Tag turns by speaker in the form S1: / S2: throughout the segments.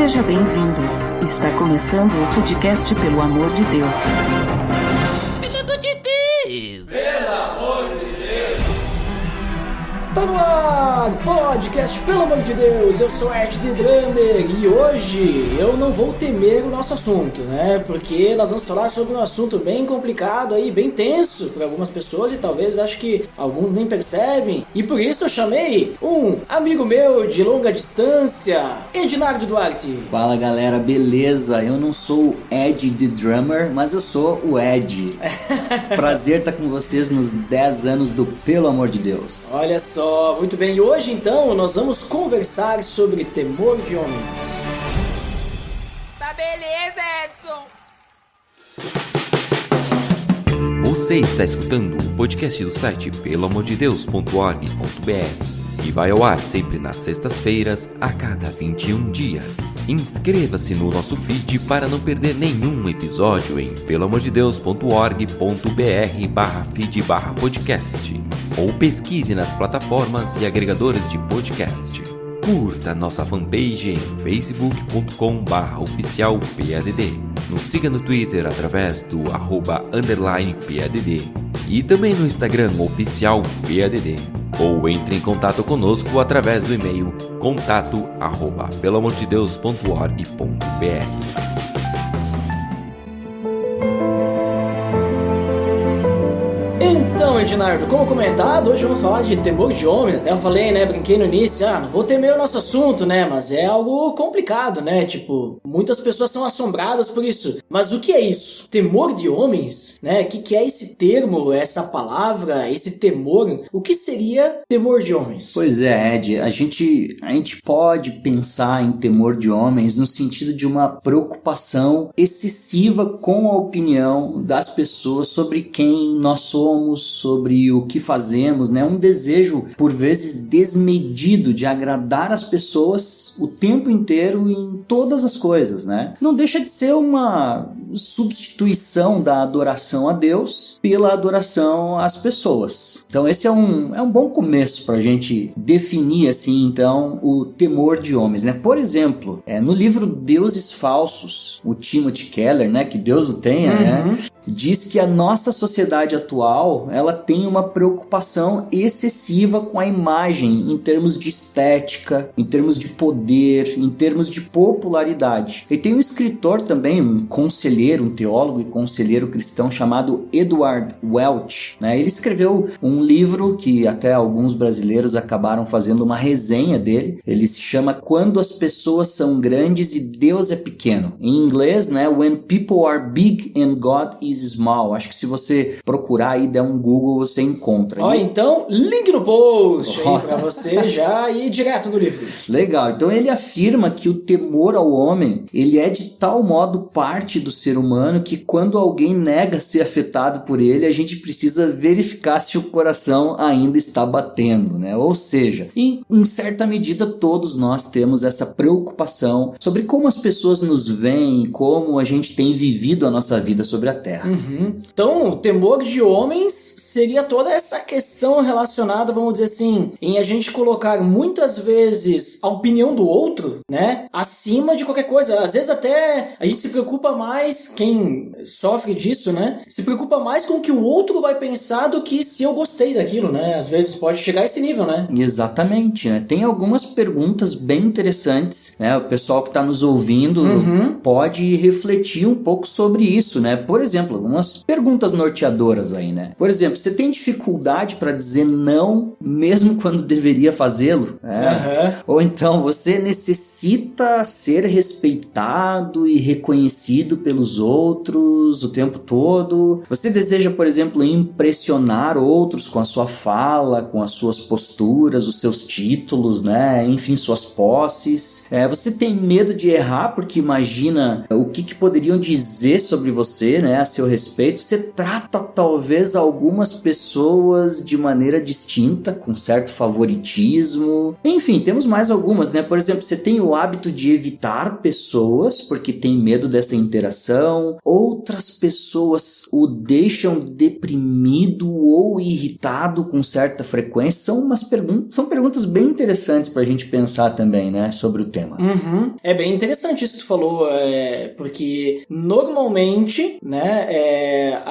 S1: Seja bem-vindo. Está começando o podcast Pelo Amor de Deus.
S2: Pelo amor de Deus!
S3: Pelo amor de Deus! Tá no ar! Podcast Pelo Amor de Deus! Eu sou Ed The Drummer e hoje eu não vou temer o nosso assunto, né? Porque nós vamos falar sobre um assunto bem complicado aí, bem tenso para algumas pessoas e talvez acho que alguns nem percebem. E por isso eu chamei um amigo meu de longa distância, Ednardo Duarte.
S4: Fala galera, beleza? Eu não sou o Ed The Drummer, mas eu sou o Ed. Prazer estar com vocês nos 10 anos do Pelo Amor de Deus.
S3: Olha só, muito bem. E hoje então nós vamos conversar sobre temor de homens.
S2: Tá beleza, Edson!
S5: Você está escutando o podcast do site peloamordedeus.org.br e vai ao ar sempre nas sextas-feiras, a cada 21 dias. Inscreva-se no nosso feed para não perder nenhum episódio em peloamordedeus.org.br/feed/podcast ou pesquise nas plataformas e agregadores de podcast. Curta nossa fanpage em facebook.com/oficialpadd. Nos siga no Twitter através do @_PADD e também no Instagram oficialpadd. Ou entre em contato conosco através do e-mail contato@peloamordedeus.org.br.
S3: Então, Ednardo, como comentado, hoje vamos falar de temor de homens. Até eu falei, né, brinquei no início, não vou temer o nosso assunto, né, mas é algo complicado, né, tipo, muitas pessoas são assombradas por isso. Mas o que é isso? Temor de homens, né, o que é esse termo, essa palavra, esse temor? O que seria temor de homens?
S4: Pois é, Ed, a gente pode pensar em temor de homens no sentido de uma preocupação excessiva com a opinião das pessoas sobre quem nós somos, sobre o que fazemos, né? Um desejo, por vezes, desmedido de agradar as pessoas o tempo inteiro em todas as coisas, né? Não deixa de ser uma substituição da adoração a Deus pela adoração às pessoas. Então esse é um bom começo para a gente definir, assim, então, o temor de homens, né? Por exemplo, no livro Deuses Falsos, o Timothy Keller, né? Que Deus o tenha, né? Diz que a nossa sociedade atual, ela tem uma preocupação excessiva com a imagem em termos de estética, em termos de poder, em termos de popularidade. E tem um escritor também, um conselheiro, um teólogo e conselheiro cristão chamado Edward Welch, né? Ele escreveu um livro que até alguns brasileiros acabaram fazendo uma resenha dele. Ele se chama Quando as Pessoas São Grandes e Deus é Pequeno. Em inglês, né? When People Are Big and God is Small. Acho que se você procurar aí, der um Google, você encontra.
S3: Então, link no post aí pra você já ir direto no livro.
S4: Legal. Então ele afirma que o temor ao homem, ele é de tal modo parte do ser humano que quando alguém nega ser afetado por ele, a gente precisa verificar se o coração ainda está batendo, né? Ou seja, em certa medida todos nós temos essa preocupação sobre como as pessoas nos veem, como a gente tem vivido a nossa vida sobre a Terra.
S3: Então, o temor de homens seria toda essa questão relacionada, vamos dizer assim, em a gente colocar muitas vezes a opinião do outro, né, acima de qualquer coisa. Às vezes até a gente se preocupa mais, quem sofre disso, né, se preocupa mais com o que o outro vai pensar do que se eu gostei daquilo, né. Às vezes pode chegar a esse nível, né.
S4: Exatamente, né. Tem algumas perguntas bem interessantes, né, o pessoal que está nos ouvindo pode refletir um pouco sobre isso, né. Por exemplo, algumas perguntas norteadoras aí, né. Por exemplo, você tem dificuldade para dizer não, mesmo quando deveria fazê-lo? Ou então, você necessita ser respeitado e reconhecido pelos outros o tempo todo? Você deseja, por exemplo, impressionar outros com a sua fala, com as suas posturas, os seus títulos, né? Enfim, suas posses? Você tem medo de errar porque imagina o que poderiam dizer sobre você, né, a seu respeito? Você trata, talvez, algumas pessoas de maneira distinta, com certo favoritismo. Enfim, temos mais algumas, né? Por exemplo, você tem o hábito de evitar pessoas porque tem medo dessa interação. Outras pessoas o deixam deprimido ou irritado com certa frequência. São perguntas bem interessantes pra gente pensar também, né? Sobre o tema.
S3: É bem interessante isso que tu falou, porque normalmente, né,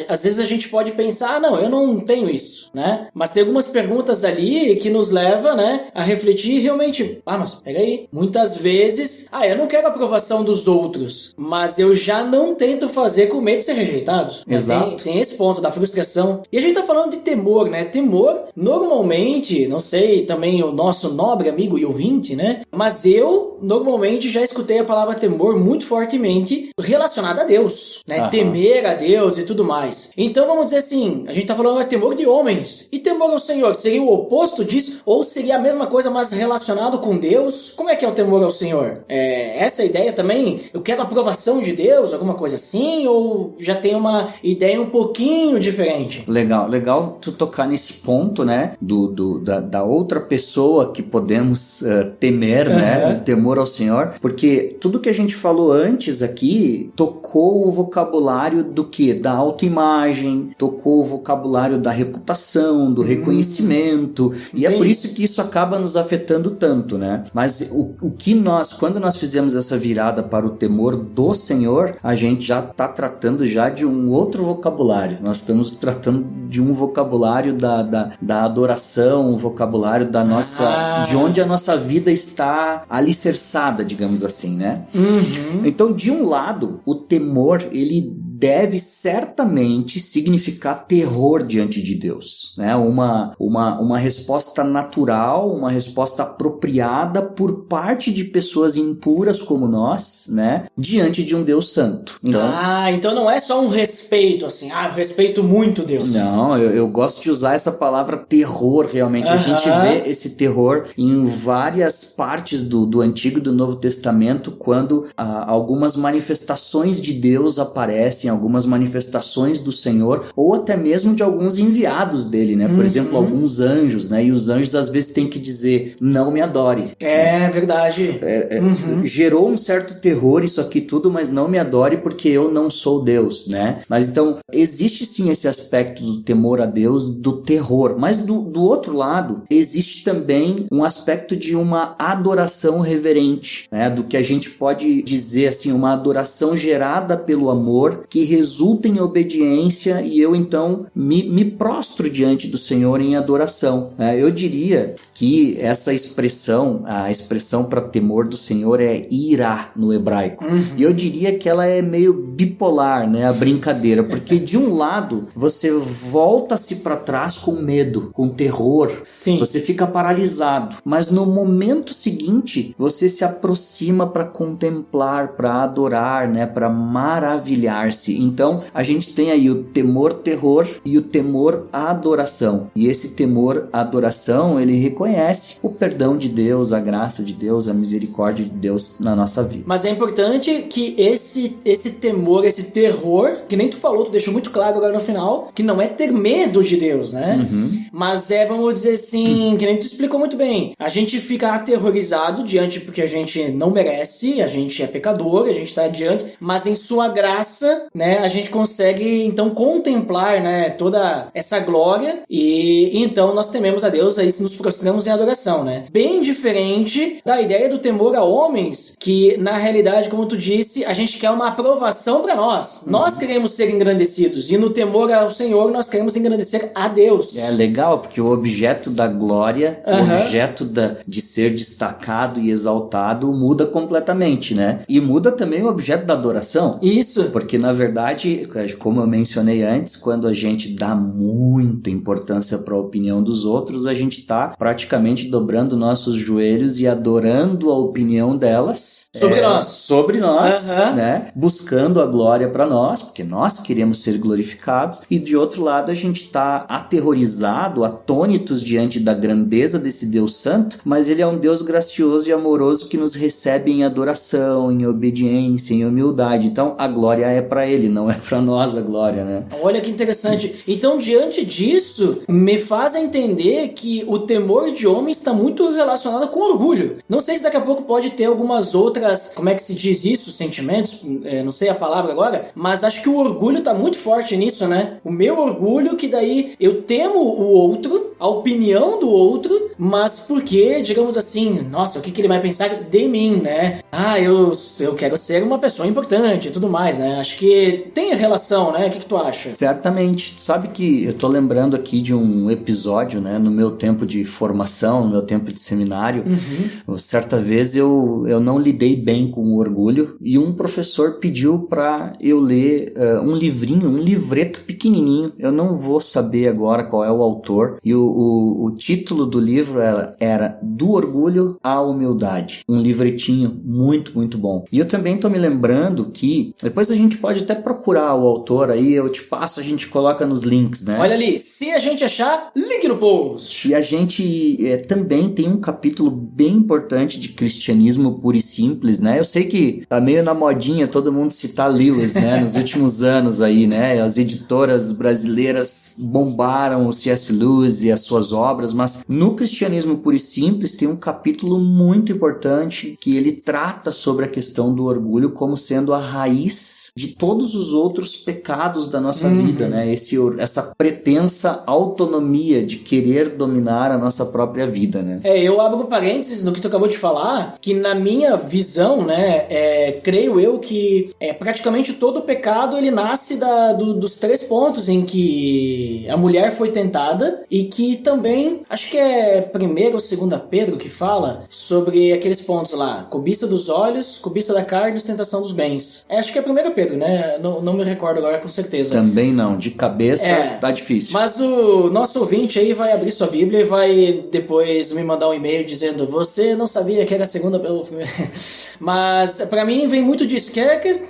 S3: às vezes a gente pode pensar, não, eu não tenho isso, né? Mas tem algumas perguntas ali que nos levam, né, a refletir realmente, mas pega aí, muitas vezes, eu não quero a aprovação dos outros, mas eu já não tento fazer com medo de ser rejeitado.
S4: Exato.
S3: Tem esse ponto da frustração. E a gente tá falando de temor, né? Temor, normalmente, não sei, também o nosso nobre amigo e ouvinte, né? Mas eu, normalmente, já escutei a palavra temor muito fortemente relacionada a Deus, né? Temer a Deus e tudo mais. Então, vamos dizer assim, a gente tá falando de temor de homens. E temor ao Senhor, seria o oposto disso? Ou seria a mesma coisa, mas relacionado com Deus? Como é que é o temor ao Senhor? Essa ideia também, eu quero a aprovação de Deus, alguma coisa assim? Ou já tem uma ideia um pouquinho diferente?
S4: Legal tu tocar nesse ponto, né? Da outra pessoa que podemos temer, né? O temor ao Senhor. Porque tudo que a gente falou antes aqui tocou o vocabulário do quê? Da autoimagem, tocou o vocabulário da reputação, do reconhecimento. E é por isso que isso acaba nos afetando tanto, né? Mas quando nós fizemos essa virada para o temor do Senhor, a gente já está tratando já de um outro vocabulário. Nós estamos tratando de um vocabulário da adoração, um vocabulário da nossa... de onde a nossa vida está alicerçada, digamos assim, né? Então, de um lado, o temor, ele deve certamente significar terror diante de Deus, né? Uma resposta natural, uma resposta apropriada por parte de pessoas impuras como nós, né? Diante de um Deus santo.
S3: Então não é só um respeito, assim, eu respeito muito Deus.
S4: Não, eu gosto de usar essa palavra terror, realmente. A gente vê esse terror em várias partes do Antigo e do Novo Testamento, quando algumas manifestações de Deus aparecem, algumas manifestações do Senhor, ou até mesmo de alguns enviados dele, né? Por exemplo, alguns anjos, né? E os anjos às vezes têm que dizer, não me adore.
S3: Verdade.
S4: Gerou um certo terror isso aqui tudo, mas não me adore porque eu não sou Deus, né? Mas então, existe sim esse aspecto do temor a Deus, do terror. Mas do outro lado, existe também um aspecto de uma adoração reverente, né? Do que a gente pode dizer assim, uma adoração gerada pelo amor, que resulta em obediência, e eu então me prostro diante do Senhor em adoração. Eu diria que essa expressão, a expressão para temor do Senhor é irá no hebraico. E eu diria que ela é meio bipolar, né? A brincadeira, porque de um lado você volta-se para trás com medo, com terror,
S3: Sim.
S4: Você fica paralisado, mas no momento seguinte você se aproxima para contemplar, para adorar, né? Para maravilhar-se. Então a gente tem aí o temor-terror e o temor-adoração. E esse temor-adoração, ele reconhece o perdão de Deus, a graça de Deus, a misericórdia de Deus na nossa vida.
S3: Mas é importante que esse temor, esse terror, que nem tu falou, tu deixou muito claro agora no final, que não é ter medo de Deus, né? Mas vamos dizer assim, que nem tu explicou muito bem, a gente fica aterrorizado diante porque a gente não merece, a gente é pecador, a gente está diante, mas em sua graça, né, a gente consegue então contemplar, né, toda essa glória, e então nós tememos a Deus, aí nos prostramos em adoração, né? Bem diferente da ideia do temor a homens, que na realidade, como tu disse, a gente quer uma aprovação para nós. Nós queremos ser engrandecidos, e no temor ao Senhor nós queremos engrandecer a Deus.
S4: É legal, porque o objeto da glória, o objeto de ser destacado e exaltado muda completamente, né? E muda também o objeto da adoração.
S3: Isso.
S4: Porque na verdade, como eu mencionei antes, quando a gente dá muita importância para a opinião dos outros, a gente está praticamente dobrando nossos joelhos e adorando a opinião delas sobre nós, né? Buscando a glória para nós, porque nós queremos ser glorificados, e de outro lado a gente está aterrorizado, atônitos diante da grandeza desse Deus santo, mas ele é um Deus gracioso e amoroso que nos recebe em adoração, em obediência, em humildade. Então a glória é para ele, não é para nós a glória, né?
S3: Olha que interessante. Então, diante disso, me faz entender que o temor de homem está muito relacionado com orgulho. Não sei se daqui a pouco pode ter algumas outras, como é que se diz isso, sentimentos, não sei a palavra agora, mas acho que o orgulho está muito forte nisso, né? O meu orgulho, que daí eu temo o outro, a opinião do outro, mas porque, digamos assim, nossa, o que ele vai pensar de mim, né? Eu quero ser uma pessoa importante e tudo mais, né? Acho que tem relação, né? O que tu acha?
S4: Certamente. Sabe que eu tô lembrando aqui de um episódio, né? No meu tempo de formação, no meu tempo de seminário. Certa vez eu não lidei bem com o orgulho e um professor pediu para eu ler um livrinho, um livreto pequenininho. Eu não vou saber agora qual é o autor. E o título do livro era Do Orgulho à Humildade. Um livretinho muito, muito bom. E eu também tô me lembrando que depois a gente pode até procurar o autor aí, eu te passo, a gente coloca nos links, né?
S3: Olha ali, se a gente achar, link no post.
S4: E a gente também tem um capítulo bem importante de cristianismo puro e simples, né? Eu sei que tá meio na modinha todo mundo citar Lewis, né? Nos últimos anos aí, né? As editoras brasileiras bombaram o C.S. Lewis e as suas obras, mas no cristianismo puro e simples tem um capítulo muito importante que ele trata sobre a questão do orgulho como sendo a raiz de todos os outros pecados da nossa vida, né? Essa pretensa autonomia de querer dominar a nossa própria vida, né?
S3: Eu abro parênteses no que tu acabou de falar, que na minha visão, né, creio eu que praticamente todo o pecado ele nasce dos 3 pontos em que a mulher foi tentada e que também, acho que é 1º ou 2ª Pedro que fala sobre aqueles pontos lá, cobiça dos olhos, cobiça da carne e ostentação dos bens. Acho que é 1º Pedro, né? Não me recordo agora com certeza.
S4: Também não, de cabeça tá difícil.
S3: Mas o nosso ouvinte aí vai abrir sua Bíblia e vai depois me mandar um e-mail dizendo: você não sabia que era a 2ª pelo primeiro. Mas pra mim vem muito disso, que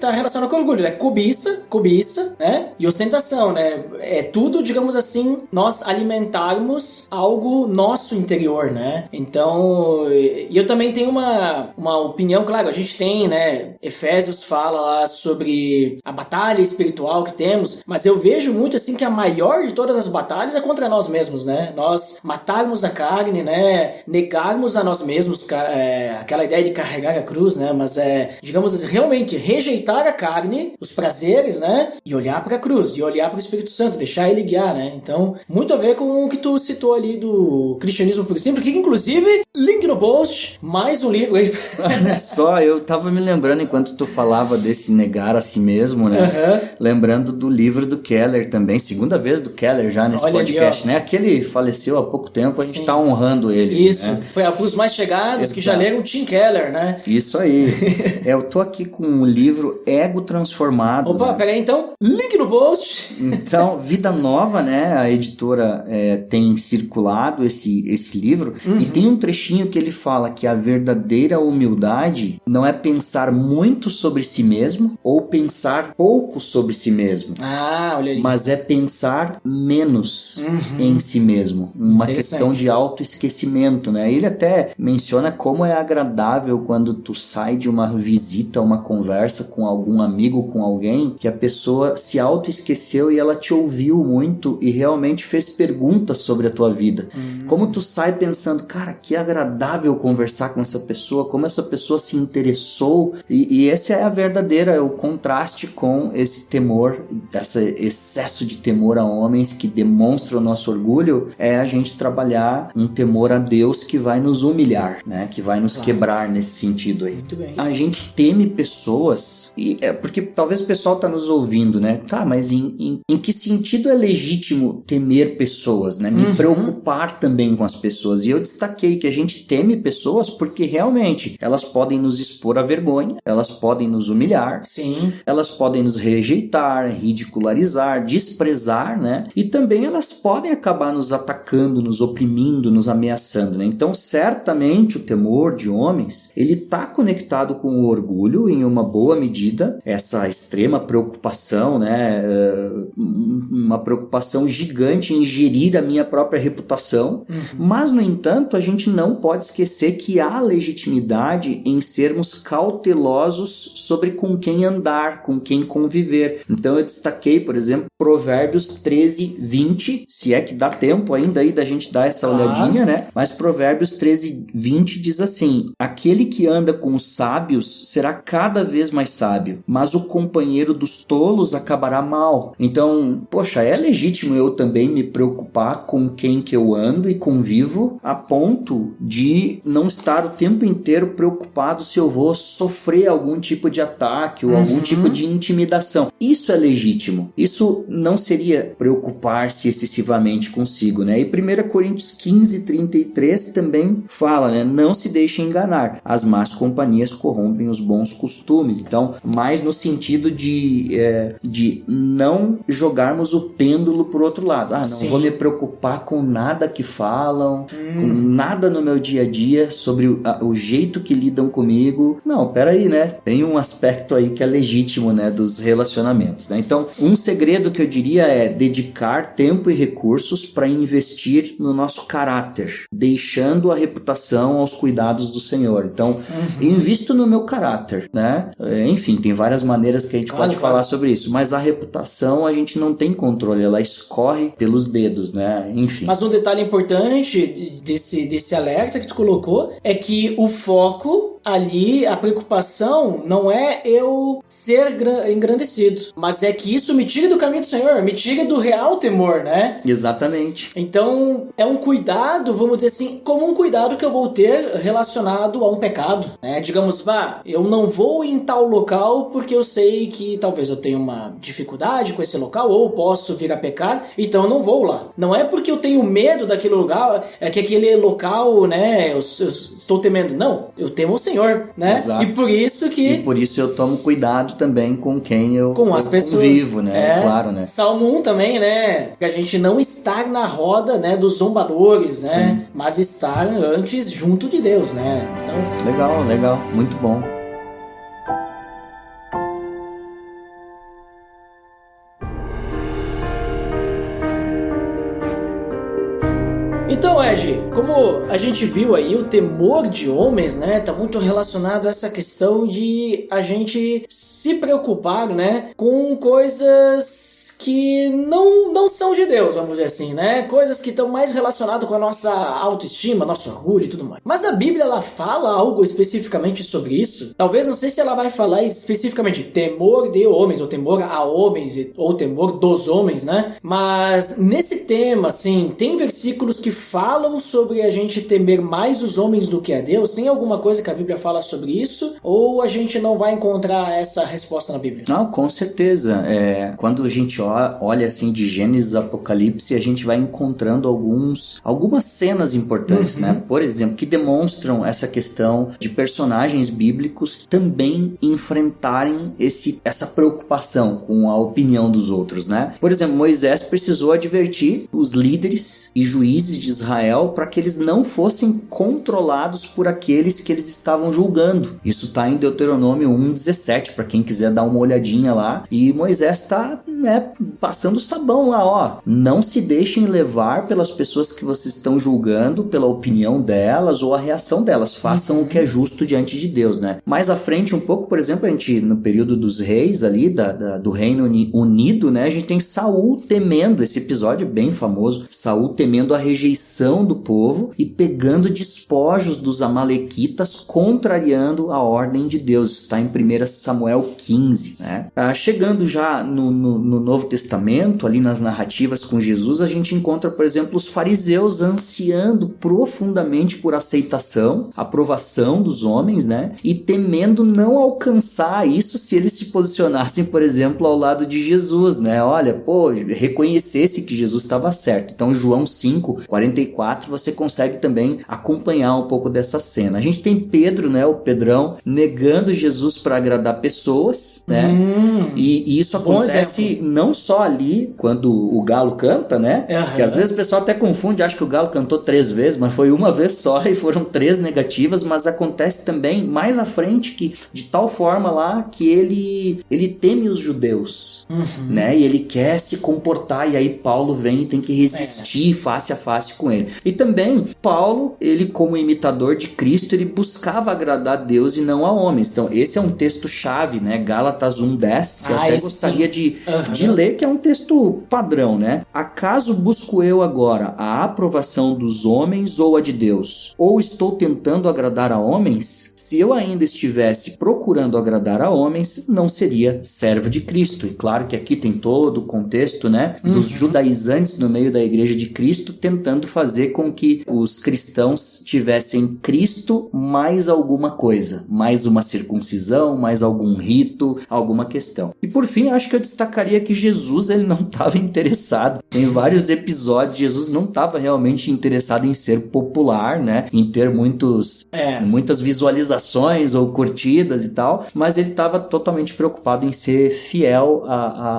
S3: tá relacionado com orgulho, né? Cobiça, né? E ostentação, né? É tudo, digamos assim, nós alimentarmos algo nosso interior, né? Então, e eu também tenho uma opinião, claro, a gente tem, né? Efésios fala lá sobre a batalha espiritual que temos, mas eu vejo muito assim que a maior de todas as batalhas é contra nós mesmos, né? Nós matarmos a carne, né? Negarmos a nós mesmos, aquela ideia de carregar a cruz, né? Mas digamos assim, realmente rejeitar a carne, os prazeres, né? E olhar para a cruz, e olhar para o Espírito Santo, deixar ele guiar, né? Então, muito a ver com o que tu citou ali do cristianismo por simples, que inclusive, link no post, mais um livro aí.
S4: Olha só, eu tava me lembrando enquanto tu falava desse negar a si mesmo, né? Lembrando do livro do Keller também, 2ª vez do Keller já nesse podcast, ali, né? Aquele faleceu há pouco tempo, a gente tá honrando ele.
S3: Isso,
S4: né?
S3: Para os mais chegados, que já leram Tim Keller, né?
S4: Isso aí. Eu tô aqui com o livro Ego Transformado.
S3: Opa, né? Peraí então, link no post.
S4: Então, Vida Nova, né? A editora tem circulado esse livro e tem um trechinho que ele fala que a verdadeira humildade não é pensar muito sobre si mesmo ou pensar pouco sobre si mesmo.
S3: Olha ali.
S4: Mas é pensar menos em si mesmo. Uma questão de autoesquecimento, né? Ele até menciona como é agradável quando tu sai de uma visita, uma conversa com algum amigo, com alguém, que a pessoa se autoesqueceu e ela te ouviu muito e realmente fez perguntas sobre a tua vida. Como tu sai pensando, cara, que agradável conversar com essa pessoa, como essa pessoa se interessou, e esse é a verdadeira, o contraste com esse temor, esse excesso de temor a homens que demonstra o nosso orgulho, é a gente trabalhar um temor a Deus que vai nos humilhar, né? Que vai nos quebrar nesse sentido aí.
S3: Muito bem.
S4: A gente teme pessoas, e porque talvez o pessoal tá nos ouvindo, né? Tá, mas em que sentido é legítimo temer pessoas, né? Me preocupar também com as pessoas. E eu destaquei que a gente teme pessoas porque realmente elas podem nos expor à vergonha, elas podem nos humilhar,
S3: sim,
S4: elas podem nos rejeitar, ridicularizar, desprezar, né? E também elas podem acabar nos atacando, nos oprimindo, nos ameaçando, né? Então, certamente o temor de homens, ele tá conectado com o orgulho em uma boa medida, essa extrema preocupação, né? Uma preocupação gigante em gerir a minha própria reputação, mas, no entanto, a gente não pode esquecer que há legitimidade em sermos cautelosos sobre com quem andar, com quem quem conviver. Então eu destaquei, por exemplo, Provérbios 13, 20, se é que dá tempo ainda aí da gente dar essa olhadinha, né? Mas Provérbios 13, 20 diz assim: aquele que anda com os sábios será cada vez mais sábio, mas o companheiro dos tolos acabará mal. Então, poxa, é legítimo eu também me preocupar com quem que eu ando e convivo, a ponto de não estar o tempo inteiro preocupado se eu vou sofrer algum tipo de ataque ou algum tipo de intimidação. Isso é legítimo. Isso não seria preocupar-se excessivamente consigo, né? E 1 Coríntios 15, 33 também fala, né? Não se deixe enganar. As más companhias corrompem os bons costumes. Então, mais no sentido de não jogarmos o pêndulo pro outro lado. Não vou me preocupar com nada que falam, com nada no meu dia a dia sobre o jeito que lidam comigo. Não, peraí, né? Tem um aspecto aí que é legítimo, né? Dos relacionamentos, né? Então, um segredo que eu diria é dedicar tempo e recursos para investir no nosso caráter, deixando a reputação aos cuidados do Senhor. Então, invisto no meu caráter, né? Enfim, tem várias maneiras que a gente pode falar sobre isso, mas a reputação a gente não tem controle, ela escorre pelos dedos, né? Enfim.
S3: Mas um detalhe importante desse alerta que tu colocou é que o foco ali, a preocupação não é eu ser engrandecido, mas é que isso me tire do caminho do Senhor, me tire do real temor, né?
S4: Exatamente.
S3: Então, é um cuidado, vamos dizer assim, como um cuidado que eu vou ter relacionado a um pecado, né? Digamos, eu não vou em tal local porque eu sei que talvez eu tenha uma dificuldade com esse local ou posso vir a pecar, então eu não vou lá. Não é porque eu tenho medo daquele lugar, é que aquele local, né, eu estou temendo. Não, eu temo o Senhor, né?
S4: Exato.
S3: E por isso eu
S4: tomo cuidado também com quem eu
S3: pessoas,
S4: convivo, né? Claro, né?
S3: Salmo 1 também, né? Que a gente não estar na roda, né, dos zombadores, né? Sim. Mas estar antes junto de Deus, né?
S4: Então... Legal. Muito bom.
S3: Então, Ed, como a gente viu aí, o temor de homens, né, tá muito relacionado a essa questão de a gente se preocupar, né, com coisas que não são de Deus, vamos dizer assim, né? Coisas que estão mais relacionadas com a nossa autoestima, nosso orgulho e tudo mais. Mas a Bíblia, ela fala algo especificamente sobre isso? Talvez, não sei se ela vai falar especificamente temor de homens, ou temor a homens, ou temor dos homens, né? Mas nesse tema, assim, tem versículos que falam sobre a gente temer mais os homens do que a Deus? Tem alguma coisa que a Bíblia fala sobre isso? Ou a gente não vai encontrar essa resposta na Bíblia?
S4: Não, com certeza. Quando a gente olha assim de Gênesis, Apocalipse, a gente vai encontrando algumas cenas importantes, né? Por exemplo, que demonstram essa questão de personagens bíblicos também enfrentarem essa preocupação com a opinião dos outros, né? Por exemplo, Moisés precisou advertir os líderes e juízes de Israel para que eles não fossem controlados por aqueles que eles estavam julgando. Isso está em Deuteronômio 1:17, para quem quiser dar uma olhadinha lá. E Moisés está, né, passando sabão lá, ó. Não se deixem levar pelas pessoas que vocês estão julgando, pela opinião delas ou a reação delas. Façam o que é justo diante de Deus, né? Mais à frente um pouco, por exemplo, a gente, no período dos reis ali, do Reino Unido, né? A gente tem Saul temendo, esse episódio é bem famoso, Saul temendo a rejeição do povo e pegando despojos dos amalequitas, contrariando a ordem de Deus. Isso está em 1 Samuel 15, né? Chegando já no Novo Testamento, ali nas narrativas com Jesus, a gente encontra, por exemplo, os fariseus ansiando profundamente por aceitação, aprovação dos homens, né? E temendo não alcançar isso se eles se posicionassem, por exemplo, ao lado de Jesus, né? Olha, reconhecesse que Jesus estava certo. Então, João 5:44, você consegue também acompanhar um pouco dessa cena. A gente tem Pedro, né? O Pedrão, negando Jesus para agradar pessoas, né? E isso acontece não só ali, quando o galo canta, né? Que às vezes o pessoal até confunde, acha que o galo cantou 3 vezes, mas foi uma vez só e foram 3 negativas, mas acontece também mais à frente que de tal forma lá que ele teme os judeus, né? E ele quer se comportar, e aí Paulo vem e tem que resistir face a face com ele. E também Paulo, ele como imitador de Cristo, ele buscava agradar a Deus e não a homens. Então esse é um texto-chave, né? Gálatas 1:10. Eu até gostaria de ler, que é um texto padrão, né? Acaso busco eu agora a aprovação dos homens ou a de Deus? Ou estou tentando agradar a homens? Se eu ainda estivesse procurando agradar a homens, não seria servo de Cristo. E claro que aqui tem todo o contexto, né, dos judaizantes no meio da igreja de Cristo, tentando fazer com que os cristãos tivessem Cristo mais alguma coisa, mais uma circuncisão, mais algum rito, alguma questão. E por fim, acho que eu destacaria que Jesus, ele não estava interessado. Em vários episódios, Jesus não estava realmente interessado em ser popular, né, em ter muitas visualizações ou curtidas e tal, mas ele estava totalmente preocupado em ser fiel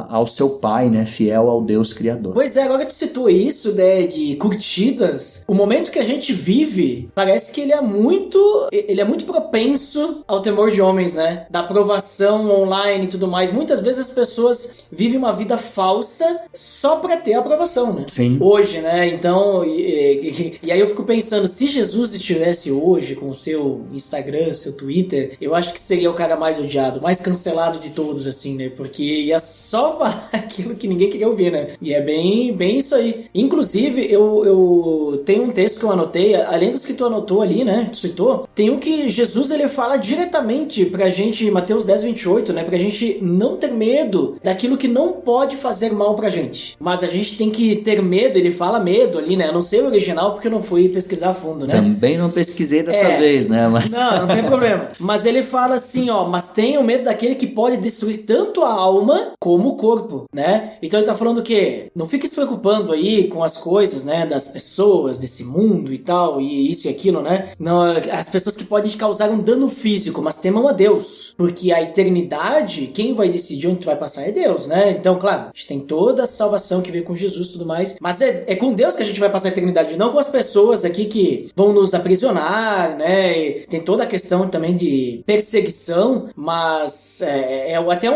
S4: ao seu pai, né, fiel ao Deus Criador.
S3: Pois é, agora que tu citou isso, né, de curtidas, o momento que a gente vive, parece que ele é muito propenso ao temor de homens, né, da aprovação online e tudo mais. Muitas vezes as pessoas vivem uma vida falsa só pra ter a aprovação, né?
S4: Sim.
S3: Hoje, né, então, e aí eu fico pensando, se Jesus estivesse hoje com o seu Instagram, seu Twitter, eu acho que seria o cara mais odiado, mais cancelado de todos, assim, né? Porque ia só falar aquilo que ninguém queria ouvir, né? E é bem isso aí. Inclusive, eu tenho um texto que eu anotei, além dos que tu anotou ali, né? Tu citou, tem um que Jesus, ele fala diretamente pra gente, Mateus 10:28, né? Pra gente não ter medo daquilo que não pode fazer mal pra gente. Mas a gente tem que ter medo, ele fala medo ali, né? Eu não sei o original porque eu não fui pesquisar a fundo, né?
S4: Também não pesquisei dessa vez, né? Mas...
S3: Não tem problema. Mas ele fala assim, ó, mas tenham medo daquele que pode destruir tanto a alma como o corpo, né? Então ele tá falando o quê? Não fique se preocupando aí com as coisas, né, das pessoas, desse mundo e tal, e isso e aquilo, né? Não, as pessoas que podem te causar um dano físico, mas temam a Deus. Porque a eternidade, quem vai decidir onde tu vai passar é Deus, né? Então, claro, a gente tem toda a salvação que veio com Jesus e tudo mais, mas é com Deus que a gente vai passar a eternidade, não com as pessoas aqui que vão nos aprisionar, né? E tem toda a questão também de perseguição, mas é até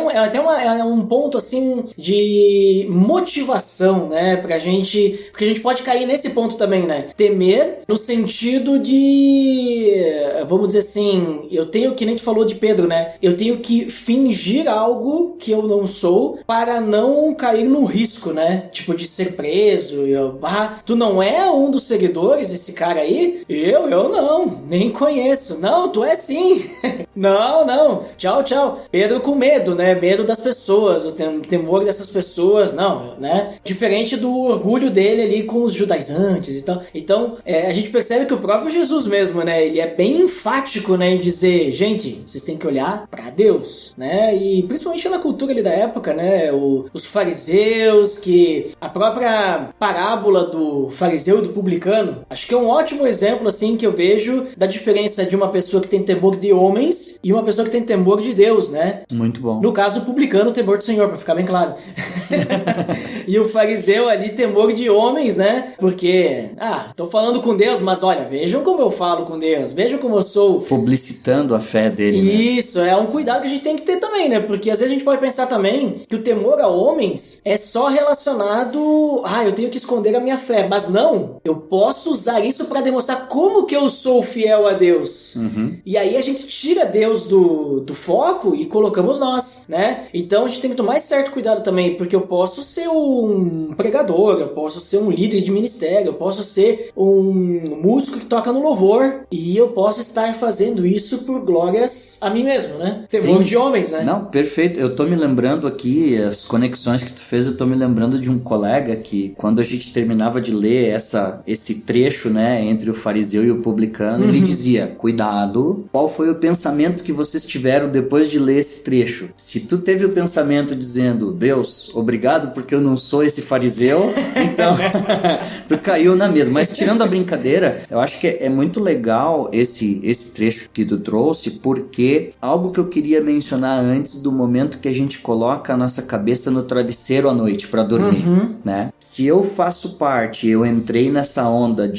S3: um ponto assim de motivação, né, pra gente, porque a gente pode cair nesse ponto também, né, temer no sentido de, vamos dizer assim, eu tenho, que nem tu falou de Pedro, né, eu tenho que fingir algo que eu não sou para não cair no risco, né, tipo de ser preso, tu não é um dos seguidores desse cara aí? Eu não, nem conheço. Não, tu é sim. Não. Tchau. Pedro com medo, né? Medo das pessoas, o temor dessas pessoas, não, né? Diferente do orgulho dele ali com os judaizantes e tal. Então, a gente percebe que o próprio Jesus mesmo, né? Ele é bem enfático, né? Em dizer, gente, vocês têm que olhar pra Deus, né? E principalmente na cultura ali da época, né? Os fariseus, que a própria parábola do fariseu e do publicano, acho que é um ótimo exemplo, assim, que eu vejo da diferença de uma pessoa que tem temor de homens e uma pessoa que tem temor de Deus, né?
S4: Muito bom.
S3: No caso, o publicano, temor do Senhor, pra ficar bem claro. E o fariseu ali, temor de homens, né? Porque, tô falando com Deus, mas olha, vejam como eu falo com Deus, vejam como eu sou...
S4: Publicitando a fé dele,
S3: Isso, é um cuidado que a gente tem que ter também, né? Porque às vezes a gente pode pensar também que o temor a homens é só relacionado... eu tenho que esconder a minha fé. Mas não, eu posso usar isso pra demonstrar como que eu sou fiel a Deus. E aí a gente tira Deus do foco e colocamos nós, né? Então a gente tem que tomar certo cuidado também, porque eu posso ser um pregador, eu posso ser um líder de ministério, eu posso ser um músico que toca no louvor, e eu posso estar fazendo isso por glórias a mim mesmo, né? Temor de homens, né?
S4: Não, perfeito. Eu tô me lembrando aqui, as conexões que tu fez, eu tô me lembrando de um colega que, quando a gente terminava de ler esse trecho, né, entre o fariseu e o publicano, ele dizia, cuidado, qual foi o pensamento que vocês tiveram depois de ler esse trecho? Se tu teve o pensamento dizendo, Deus, obrigado porque eu não sou esse fariseu, então tu caiu na mesma. Mas tirando a brincadeira, eu acho que é muito legal esse trecho que tu trouxe, porque algo que eu queria mencionar antes do momento que a gente coloca a nossa cabeça cabeça no travesseiro à noite para dormir, né? Se eu faço parte, eu entrei nessa onda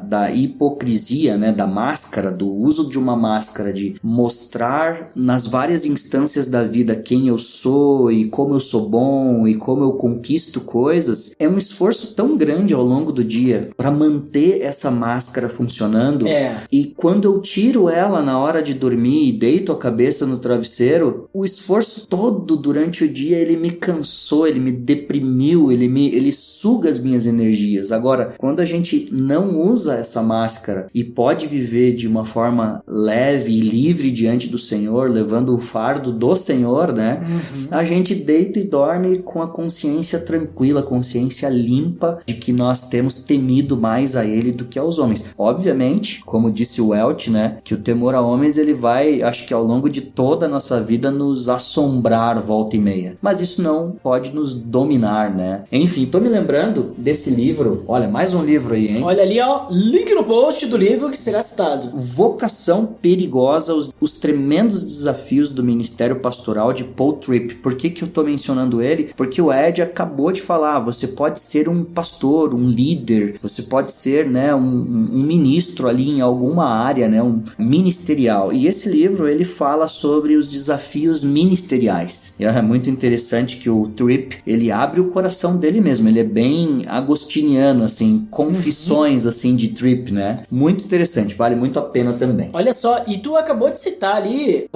S4: da hipocrisia, né? Da máscara, do uso de uma máscara, de mostrar nas várias instâncias da vida quem eu sou e como eu sou bom e como eu conquisto coisas, é um esforço tão grande ao longo do dia para manter essa máscara funcionando. E quando eu tiro ela na hora de dormir e deito a cabeça no travesseiro, o esforço todo durante o dia, ele me cansou, ele me deprimiu, ele suga as minhas energias. Agora, quando a gente não usa essa máscara e pode viver de uma forma leve e livre diante do Senhor, levando o fardo do Senhor, né? A gente deita e dorme com a consciência tranquila, a consciência limpa de que nós temos temido mais a Ele do que aos homens. Obviamente, como disse o Welch, né? Que o temor a homens, ele vai, acho que ao longo de toda a nossa vida, nos assombrar volta e meia. Mas isso não pode nos dominar, né? Enfim, tô me lembrando desse livro. Olha, mais um livro aí, hein?
S3: Olha ali, ó, link no post do livro que será citado.
S4: Vocação Perigosa, os tremendos desafios do Ministério Pastoral, de Paul Tripp. Por que eu tô mencionando ele? Porque o Ed acabou de falar, você pode ser um pastor, um líder, você pode ser, né, um ministro ali em alguma área, né, um ministerial. E esse livro, ele fala sobre os desafios ministeriais. E é muito interessante que o Tripp, ele abre o coração dele mesmo, ele é bem agostiniano, assim, confissões, assim, de Tripp, né? Muito interessante, vale muito a pena também.
S3: Olha só, e tu acabou de citar ali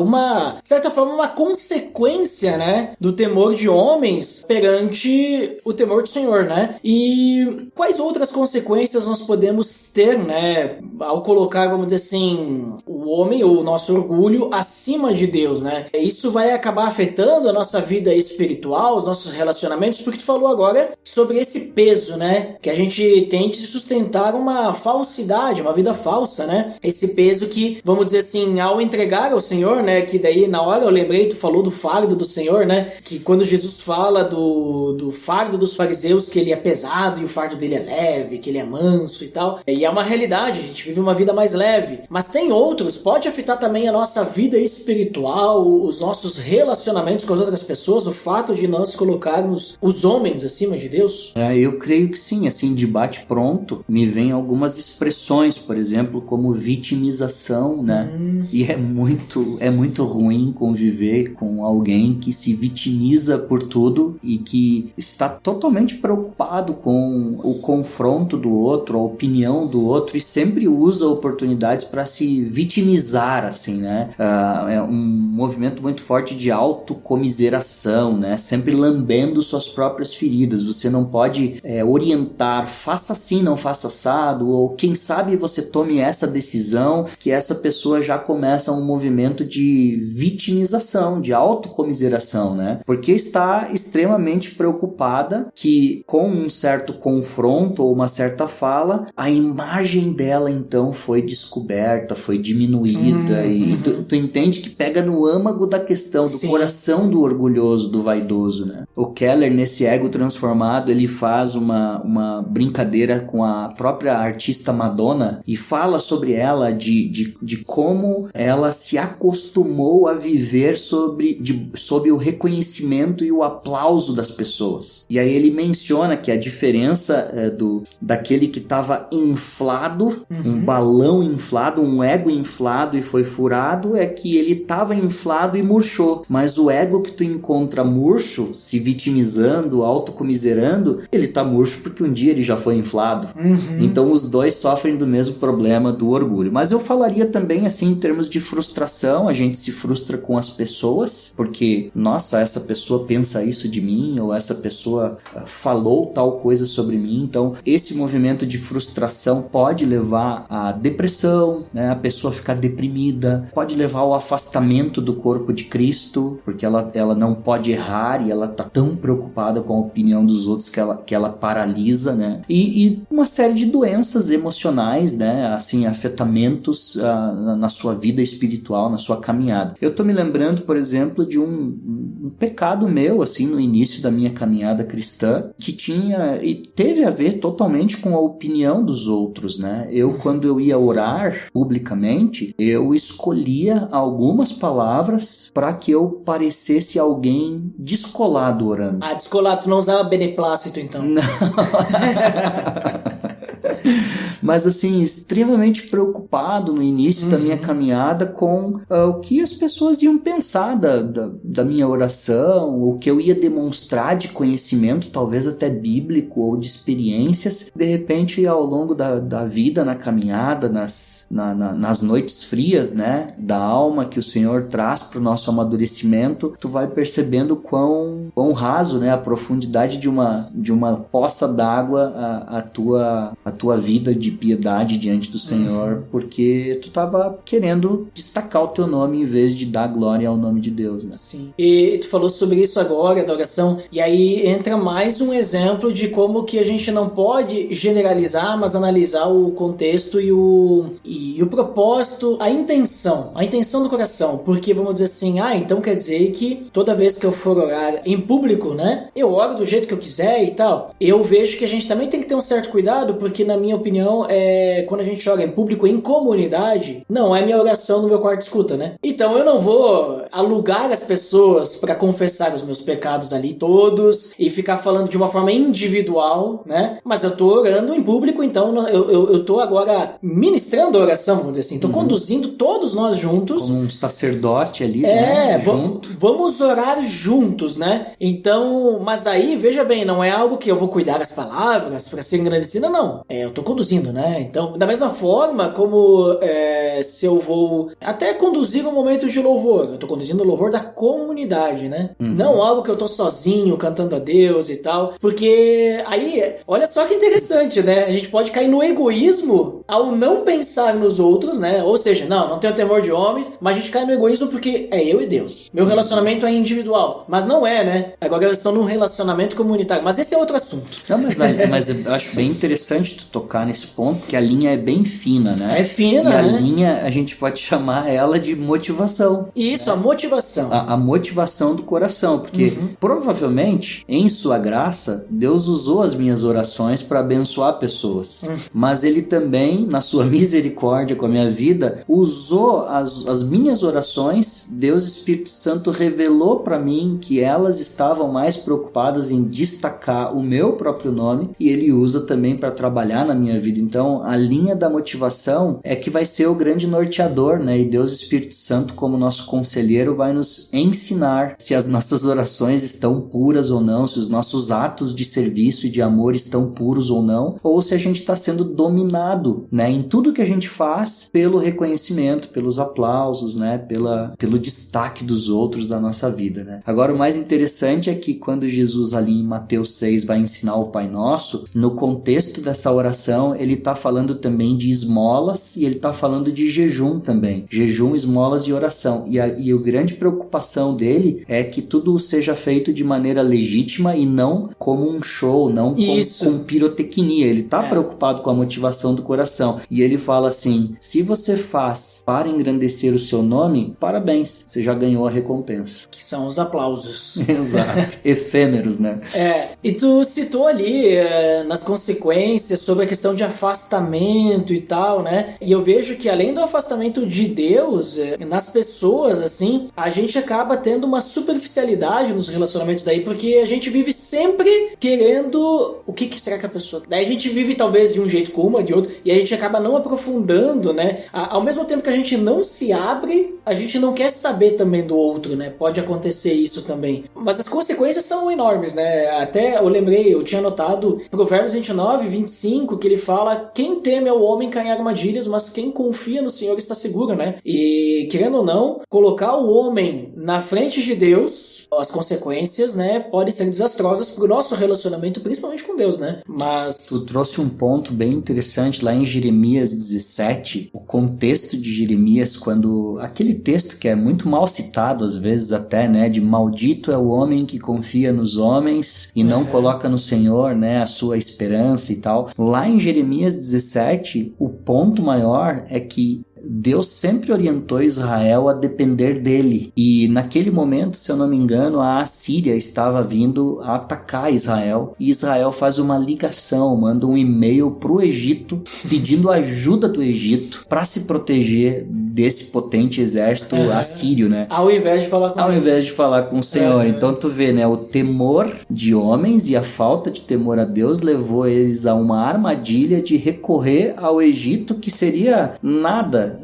S3: de certa forma, uma consequência, né, do temor de homens perante o temor do Senhor, né? E quais outras consequências nós podemos ter, né, ao colocar, vamos dizer assim, o homem, o nosso orgulho, acima de Deus, né? Isso vai acabar afetando a nossa vida espiritual, os nossos relacionamentos, porque tu falou agora sobre esse peso, né, que a gente tem de sustentar uma falsidade, uma vida falsa, né? Esse peso que, vamos dizer assim, ao entregar ao Senhor, né, que daí na hora eu lembrei, tu falou do fardo do Senhor, né, que quando Jesus fala do fardo dos fariseus, que ele é pesado e o fardo dele é leve, que ele é manso e tal, e é uma realidade, a gente vive uma vida mais leve, mas tem outros, pode afetar também a nossa vida espiritual, os nossos relacionamentos com as outras pessoas, o fato de nós colocarmos os homens acima de Deus?
S4: Eu creio que sim, assim, de bate pronto, me vem algumas expressões, por exemplo, como vitimização, né? E é muito ruim conviver com alguém que se vitimiza por tudo e que está totalmente preocupado com o confronto do outro, a opinião do outro, e sempre usa oportunidades para se vitimizar, assim, né? É um movimento muito forte de autocomiseração, né? Sempre lambendo suas próprias feridas. Você não pode orientar, faça assim, não faça assado, ou quem sabe você tome essa decisão, que essa pessoa já começa um movimento de vitimização, de autocomiseração, né? Porque está extremamente preocupada que com um certo confronto ou uma certa fala, a imagem dela então foi descoberta, foi diminuída, e tu entende que pega no âmago da questão, do coração do orgulhoso, do vaidoso, né? O Keller, nesse Ego Transformado, ele faz uma brincadeira com a própria artista Madonna e fala sobre ela, de como ela se acostumou a viver sob o reconhecimento e o aplauso das pessoas. E aí ele menciona que a diferença daquele que estava inflado, um balão inflado, um ego inflado e foi furado, é que ele estava inflado e murchou. Mas o ego que tu encontra murcho, se vitimizando, autocomiserando, ele tá murcho porque um dia ele já foi inflado. Então os dois sofrem do mesmo problema do orgulho. Mas eu falaria também, assim, em termos de frustração, a gente se frustra com as pessoas, porque, nossa, essa pessoa pensa isso de mim, ou essa pessoa falou tal coisa sobre mim. Então, esse movimento de frustração pode levar à depressão, né? A pessoa ficar deprimida, pode levar ao afastamento do corpo de Cristo, porque ela não pode errar e ela tá tão preocupada com a opinião dos outros que ela paralisa, né? E uma série de doenças emocionais, né? Assim, afetamentos na sua vida espiritual, na sua caminhada. Eu tô me lembrando, por exemplo, de um pecado meu, assim, no início da minha caminhada cristã, que tinha e teve a ver totalmente com a opinião dos outros, né? Quando eu ia orar publicamente, eu escolhia algumas palavras para que eu parecesse alguém descolado orando.
S3: Ah, descolado, tu não usava beneplácito então?
S4: Não. Mas assim, extremamente preocupado no início da minha caminhada com o que as pessoas iam pensar da minha oração, o que eu ia demonstrar de conhecimento, talvez até bíblico ou de experiências. De repente, ao longo da vida, na caminhada, nas noites frias, né, da alma que o Senhor traz para o nosso amadurecimento, tu vai percebendo quão raso, né, a profundidade de uma poça d'água a tua vida de piedade diante do Senhor, porque tu estava querendo destacar o teu nome em vez de dar glória ao nome de Deus, né?
S3: Sim. E tu falou sobre isso agora, da oração, e aí entra mais um exemplo de como que a gente não pode generalizar, mas analisar o contexto e o propósito, a intenção do coração, porque vamos dizer assim, então quer dizer que toda vez que eu for orar em público, né, eu oro do jeito que eu quiser e tal. Eu vejo que a gente também tem que ter um certo cuidado, porque na minha opinião, quando a gente ora em público, em comunidade, não é minha oração no meu quarto escuta, né? Então eu não vou alugar as pessoas para confessar os meus pecados ali todos e ficar falando de uma forma individual, né? Mas eu tô orando em público, então eu tô agora ministrando a oração, vamos dizer assim, tô conduzindo todos nós juntos.
S4: Como um sacerdote ali, né? Junto.
S3: Vamos orar juntos, né? Então, mas aí, veja bem, não é algo que eu vou cuidar das palavras para ser engrandecida, não. Eu tô conduzindo, né? Então, da mesma forma como se eu vou até conduzir um momento de louvor, eu tô conduzindo o louvor da comunidade, né? Não algo que eu tô sozinho cantando a Deus e tal, porque aí, olha só que interessante, né? A gente pode cair no egoísmo ao não pensar nos outros, né? Ou seja, não tenho temor de homens, mas a gente cai no egoísmo porque é eu e Deus. Meu relacionamento é individual, mas não é, né? Agora eu estou num relacionamento comunitário, mas esse é outro assunto.
S4: Não, mas eu acho bem interessante tu tocar nesse ponto, porque a linha é bem fina, né?
S3: É fina,
S4: e a
S3: né?
S4: linha, a gente pode chamar ela de motivação.
S3: Isso,
S4: né?
S3: a motivação.
S4: A motivação do coração, porque provavelmente, em sua graça, Deus usou as minhas orações para abençoar pessoas. Mas Ele também, na sua misericórdia com a minha vida, usou as minhas orações. Deus, Espírito Santo, revelou para mim que elas estavam mais preocupadas em destacar o meu próprio nome, e Ele usa também para trabalhar na minha vida. Então, a linha da motivação é que vai ser o grande norteador, né? E Deus, Espírito Santo, como nosso conselheiro, vai nos ensinar se as nossas orações estão puras ou não, se os nossos atos de serviço e de amor estão puros ou não, ou se a gente está sendo dominado, né, em tudo que a gente faz pelo reconhecimento, pelos aplausos, né, pelo destaque dos outros da nossa vida, né. Agora, o mais interessante é que quando Jesus ali em Mateus 6 vai ensinar o Pai Nosso, no contexto dessa oração, ele está falando também de esmolas e ele está falando de jejum também. Jejum, esmolas e oração. E a grande preocupação dele é que tudo seja feito de maneira legítima e não como um show, não com pirotecnia. Ele está preocupado com a motivação do coração. E ele fala assim, se você faz para engrandecer o seu nome, parabéns, você já ganhou a recompensa.
S3: Que são os aplausos.
S4: Exato. Efêmeros, né?
S3: E tu citou ali nas consequências sobre a questão de afastamento e tal, né? E eu vejo que além do afastamento de Deus, nas pessoas, assim, a gente acaba tendo uma superficialidade nos relacionamentos daí, porque a gente vive sempre querendo o que será que a pessoa... Daí a gente vive talvez de um jeito com uma, de outro, e a gente acaba não aprofundando, né? Ao mesmo tempo que a gente não se abre, a gente não quer saber também do outro, né? Pode acontecer isso também. Mas as consequências são enormes, né? Até eu tinha notado Provérbios 29, 25, que ele fala, quem teme ao homem cai em armadilhas, mas quem confia no Senhor está seguro, né? E, querendo ou não, colocar o homem na frente de Deus, as consequências, né, podem ser desastrosas pro nosso relacionamento, principalmente com Deus, né? Mas...
S4: Tu trouxe um ponto bem interessante lá em Jeremias 17, o contexto de Jeremias, quando... Aquele texto que é muito mal citado, às vezes até, né, de maldito é o homem que confia nos homens e não coloca no Senhor, né, a sua esperança e tal. Lá em Jeremias 17, o ponto maior é que Deus sempre orientou Israel a depender dele. E naquele momento, se eu não me engano, a Assíria estava vindo a atacar Israel. E Israel faz uma ligação, manda um e-mail para o Egito, pedindo ajuda do Egito para se proteger desse potente exército assírio, né?
S3: Ao invés de falar com
S4: Ao
S3: Deus.
S4: invés de falar com o Senhor. Então tu vê, né? O temor de homens e a falta de temor a Deus levou eles a uma armadilha de recorrer ao Egito, que seria nada